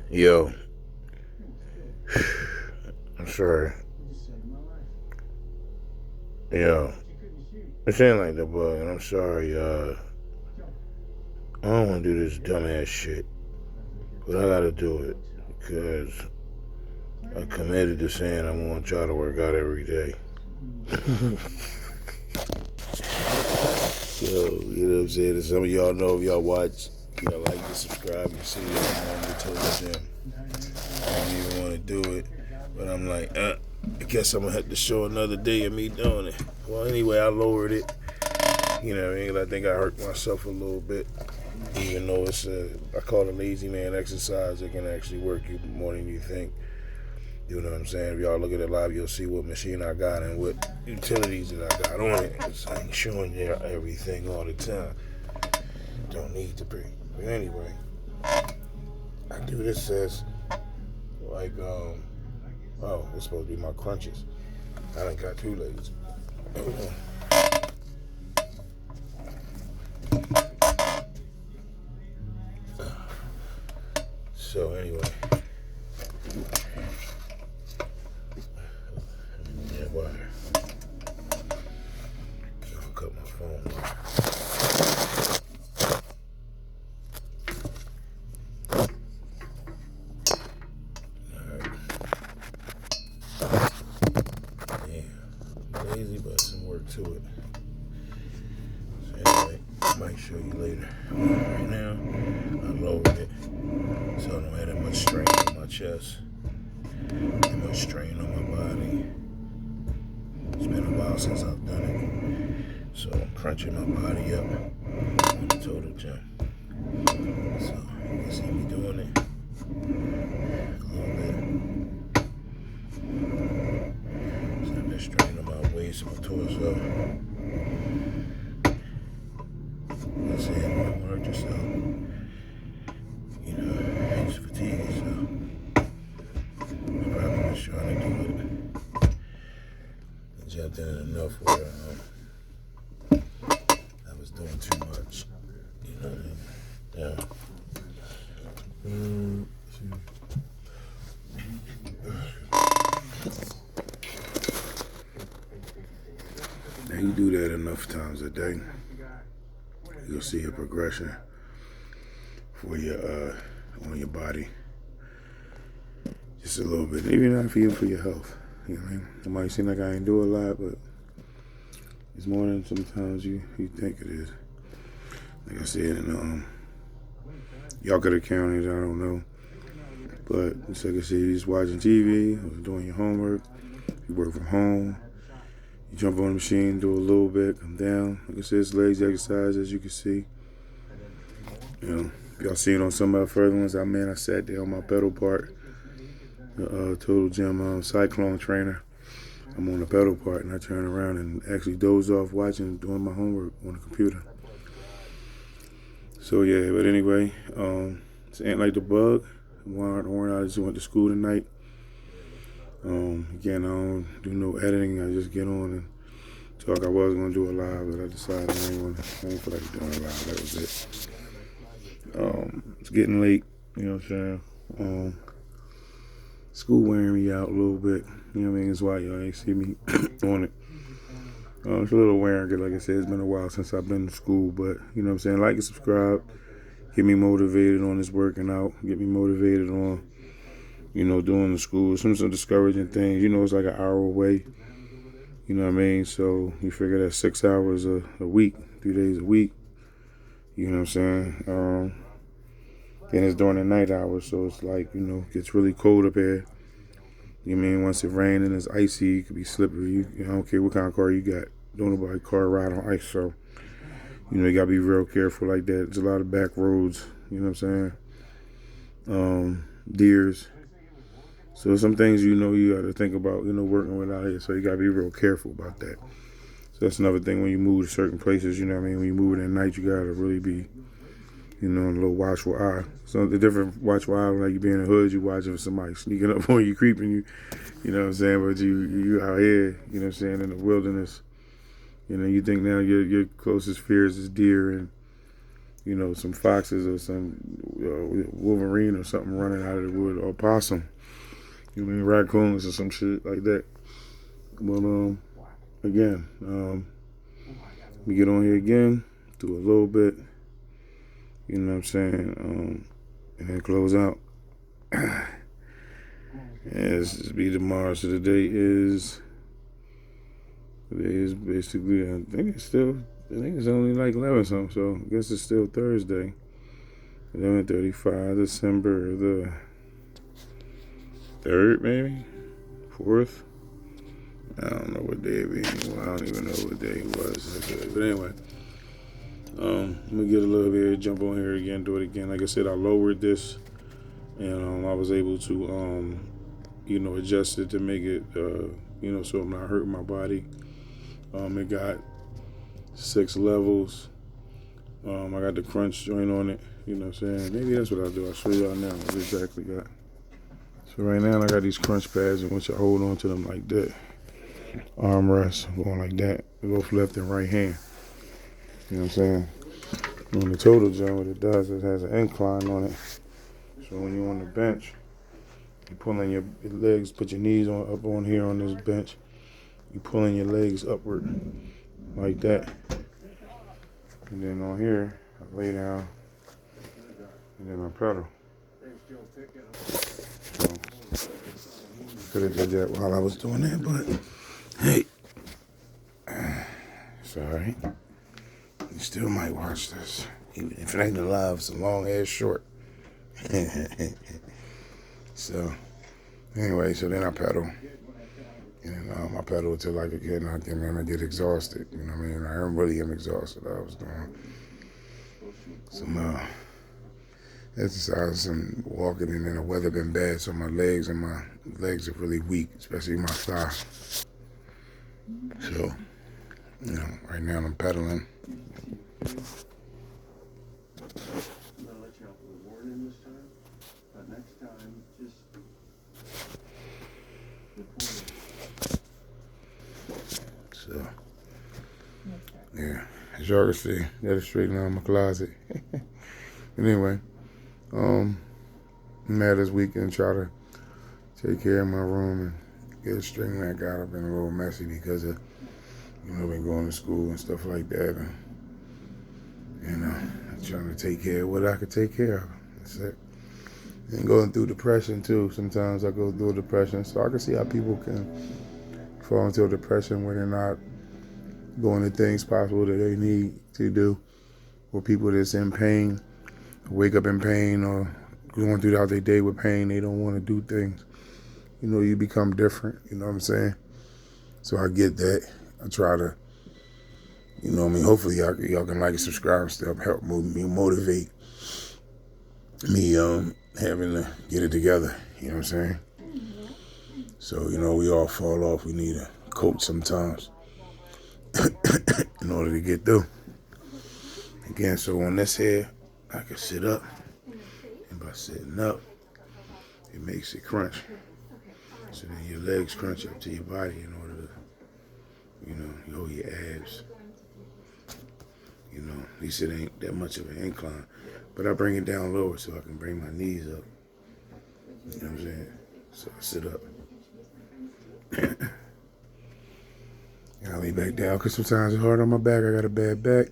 Yo, I'm sorry. Yo, this ain't like the bug, and I'm sorry. I don't want to do this dumbass shit, but I gotta do it because I committed to saying I'm gonna try to work out every day. Yo, you know what I'm saying? And some of y'all know if y'all watch, y'all like to subscribe. You see, I'm on the total gym. I don't even want to do it, but I'm like, I guess I'm gonna have to show another day of me doing it. Well, anyway, I lowered it. You know what I mean? I think I hurt myself a little bit, even though I call it a lazy man exercise. It can actually work you more than you think. You know what I'm saying? If y'all look at it live, you'll see what machine I got and what utilities that I got on it. I ain't showing you everything all the time. Don't need to be. But anyway, I do this as like, oh, it's supposed to be my crunches. I done got two legs. So anyway, yeah, why? I'll cut my phone off. Alright. Yeah. Lazy, but some work to it. So anyway, I might show you later. Right now, I'm lowered it. So I don't have that much strain on my chest. That much strain on my body. It's been a while since I've done it. So I'm crunching my body up on the total gym. So you can see me doing it a little bit. So I've been straining my waist, my torso. That's it. You don't hurt yourself. You know, it's fatigue, so I'm probably just trying to do it. I jumped in enough where I was doing too much. You know what I mean? Yeah. Now you do that enough times a day, you'll see a progression for your on your body. Just a little bit, even not for you, for your health. You know what I mean? It might seem like I ain't do a lot, but it's more than sometimes you think it is. Like I said, and y'all could have counted, I don't know. But it's like I said, you just watching TV, or doing your homework, you work from home, you jump on the machine, do a little bit, come down. Like I said, it's lazy exercise, as you can see. You know, if y'all seen on some of my further ones, I sat there on my pedal part, the Total Gym Cyclone trainer. I'm on the pedal part, and I turn around and actually doze off watching, doing my homework on the computer. So yeah, but anyway, it's Ain't Like the Bug. I just went to school tonight. Again, I don't do no editing. I just get on and talk. I was gonna do a live, but I decided I ain't feel like doing a live. That was it. It's getting late. You know what I'm saying? School wearing me out a little bit. You know what I mean? That's why y'all ain't see me on it. It's a little wearing, because like I said, it's been a while since I've been to school. But you know what I'm saying? Like and subscribe. Get me motivated on this working out. Get me motivated on, doing the school. Some discouraging things. It's like an hour away. You know what I mean? So you figure that's 6 hours a week, 3 days a week. You know what I'm saying? And it's during the night hours, so it's like, gets really cold up here. You know what I mean? Once it rains and it's icy, it could be slippery. I don't care what kind of car you got. Don't nobody car ride on ice, so, you gotta be real careful like that. There's a lot of back roads, you know what I'm saying? Deers. So some things, you gotta think about, working with out here, so you gotta be real careful about that. So that's another thing when you move to certain places, you know what I mean? When you move at night, you gotta really be, a little watchful eye. So the different watchful eye, like you be in the hood, you watching for somebody sneaking up on you, creeping you, you know what I'm saying? But you out here, you know what I'm saying, in the wilderness, you think now your closest fears is deer and, some foxes or some wolverine or something running out of the wood, or possum. Raccoons or some shit like that. But again, we get on here again, do a little bit, you know what I'm saying, and then close out. It's just be tomorrow. So today is basically, I think it's only like 11 something, so I guess it's still Thursday. 11:35, December the 3rd, maybe? 4th? I don't know what day it be. Well, I don't even know what day it was. But anyway, let me get a little bit, jump on here again, do it again. Like I said, I lowered this, and I was able to, adjust it to make it, so I'm not hurting my body. It got 6 levels. I got the crunch joint on it. You know what I'm saying? Maybe that's what I'll do. I'll show y'all now what I exactly got. So right now I got these crunch pads, and once you hold on to them like that, arm rest going like that, both left and right hand. You know what I'm saying? On the total joint, what it does is it has an incline on it. So when you're on the bench, you pulling your legs, put your knees up on here on this bench. You pulling your legs upward like that. And then on here, I lay down and then I pedal. So, could have did that while I was doing that, but hey, it's alright. You still might watch this. Even if it ain't live, it's a long ass short. So, anyway, so then I pedal. And I pedal until I get exhausted. You know what I mean? I really am exhausted. I was doing some exercise, some walking, and then the weather been bad, so my legs are really weak, especially my thigh. So, right now I'm pedaling. So, yeah, as y'all can see, gotta straighten out my closet. But anyway, I'm mad this weekend, try to take care of my room and get it straightened back out. I've been a little messy because of, been going to school and stuff like that. And, I'm trying to take care of what I could take care of. That's it. And going through depression too. Sometimes I go through depression, so I can see how people can fall into a depression when they're not doing the things possible that they need to do, or people that's in pain, wake up in pain, or going throughout their day with pain, they don't want to do things. You become different, you know what I'm saying? So I get that. I try to, hopefully y'all can like and subscribe and stuff, help me motivate me having to get it together, you know what I'm saying? So, we all fall off. We need a coach sometimes in order to get through. Again, so on this here, I can sit up, and by sitting up, it makes it crunch. So then your legs crunch up to your body in order to, hold your abs. At least it ain't that much of an incline. But I bring it down lower so I can bring my knees up. You know what I'm saying? So I sit up. And I lay back down because sometimes it's hard on my back. I got a bad back,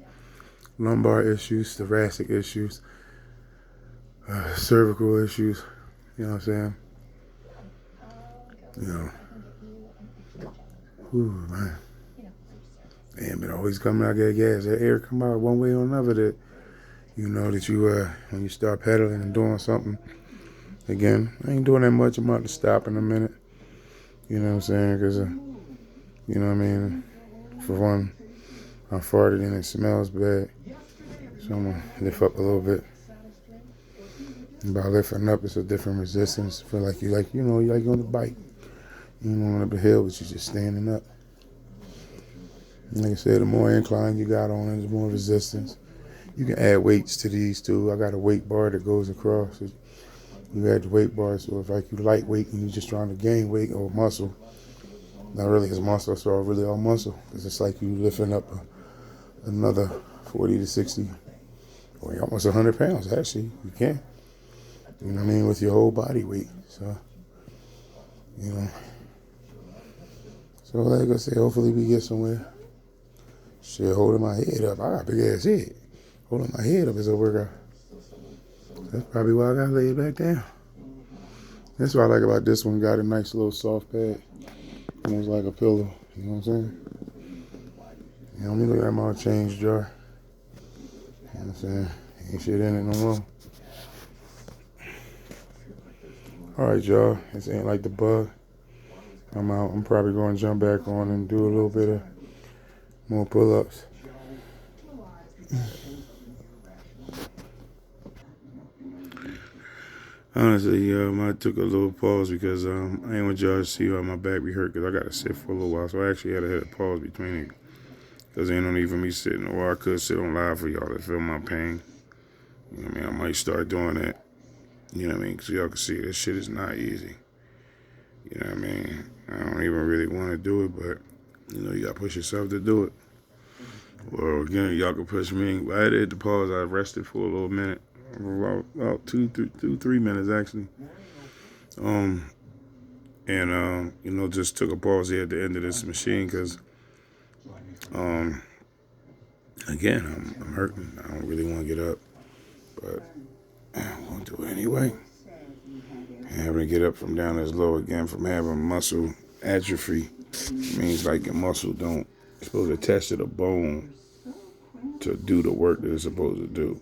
lumbar issues, thoracic issues, cervical issues. You know what I'm saying? Ooh, man. Man, but always coming out get gas. That air come out one way or another that, that you, when you start pedaling and doing something, again, I ain't doing that much. I'm about to stop in a minute. You know what I'm saying? Because, for one, I farted and it smells bad. So I'm going to lift up a little bit. And by lifting up, it's a different resistance. Feel like you like on the bike. On up a hill, but you're just standing up. Like I said, the more incline you got on it, the more resistance. You can add weights to these too. I got a weight bar that goes across. You add the weight bar, so if you lightweight and you're just trying to gain weight or muscle, not really it's muscle, it's all really all muscle. Because it's like you lifting up another 40 to 60 Well, you're almost 100 pounds, actually. You can. You know what I mean? With your whole body weight. So, you know. So, like I said, hopefully we get somewhere. Shit, holding my head up. I got a big ass head. Holding my head up is a workout. That's probably why I got to lay it back down. That's what I like about this one. Got a nice little soft pad. Almost like a pillow. You know what I'm saying? You know, let me look at my change jar. You know what I'm saying? Ain't shit in it no more. Alright, y'all. This ain't like the bug. I'm out. I'm probably going to jump back on and do a little bit of more pull-ups. Honestly, I took a little pause because I ain't want y'all to see how my back be hurt because I got to sit for a little while. So I actually had to hit a pause between it because ain't no need for me sitting. Or I could sit on live for y'all to feel my pain. You know what I mean? I might start doing that. You know what I mean? Because y'all can see this shit is not easy. You know what I mean? I don't even really want to do it, but, you know, you got to push yourself to do it. Well, again, y'all can push me. I had to hit the pause. I rested for a little minute. About 3 minutes, actually. You know, just took a pause here at the end of this machine because, again, I'm hurting. I don't really want to get up, but I'm going to do it anyway. Having to get up from down as low again from having muscle atrophy means like your muscle don't, it's supposed to attach to the bone to do the work that it's supposed to do.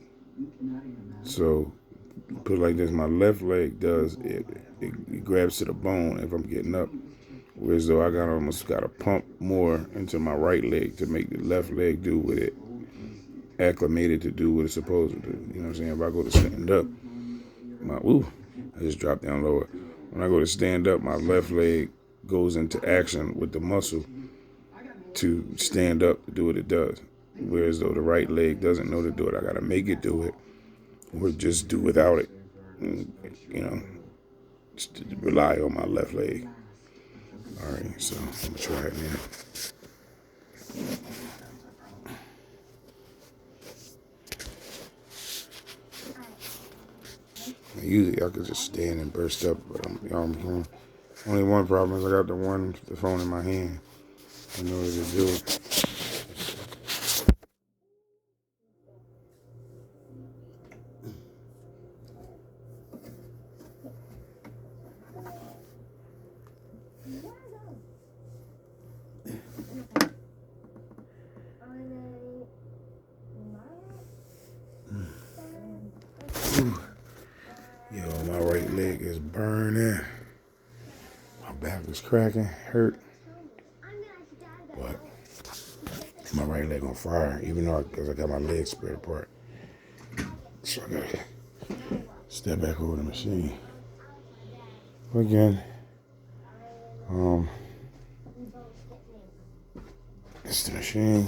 So, put it like this, my left leg does, it grabs to the bone if I'm getting up. Whereas though I almost got to pump more into my right leg to make the left leg do what it acclimated to do what it's supposed to do. You know what I'm saying? If I go to stand up, I just dropped down lower. When I go to stand up, my left leg goes into action with the muscle to stand up to do what it does. Whereas though the right leg doesn't know to do it, I got to make it do it or just do without it. And, you know, just to rely on my left leg. All right, so I'm going to try it now. Usually I could just stand and burst up, but only one problem is I got the phone in my hand in order to do it. Yo, my right leg is burning. My back is cracking, hurt. But my right leg on fire, even though I got my legs spread apart. So I gotta step back over the machine. Again, it's the machine.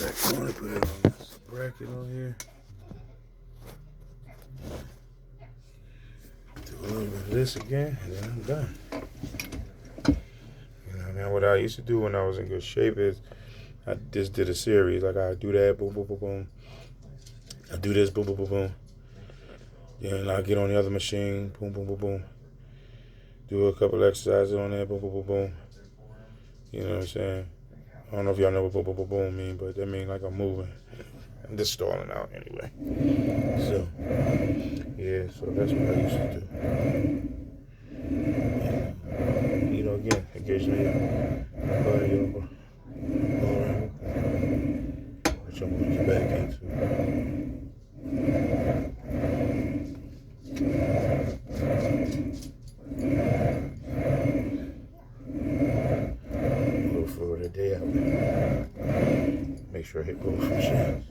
Back on it, put it on this bracket on here. Do a little bit of this again, and then I'm done. You know, now what I used to do when I was in good shape is I just did a series. Like I do that, boom, boom, boom, boom. I do this, boom, boom, boom, boom. Then I get on the other machine, boom, boom, boom, boom. Do a couple exercises on there, boom, boom, boom, boom. You know what I'm saying? I don't know if y'all know what boom, boom, boom, boom mean, but that means like I'm moving. I'm just stalling out anyway. So, yeah, so that's what I used to do. You know, again, occasionally, body over, all around, which I'm going to get back into. For the day out. Make sure I hit both machines.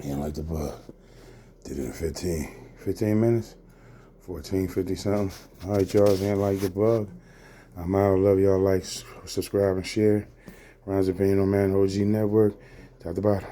Ain't like the bug. Did it in 15 minutes. 14:50 something. All right, y'all. Ain't like the bug. I'm out. Love y'all. Like, subscribe, and share. Ron's Opinion on Man OG Network. Top to bottom.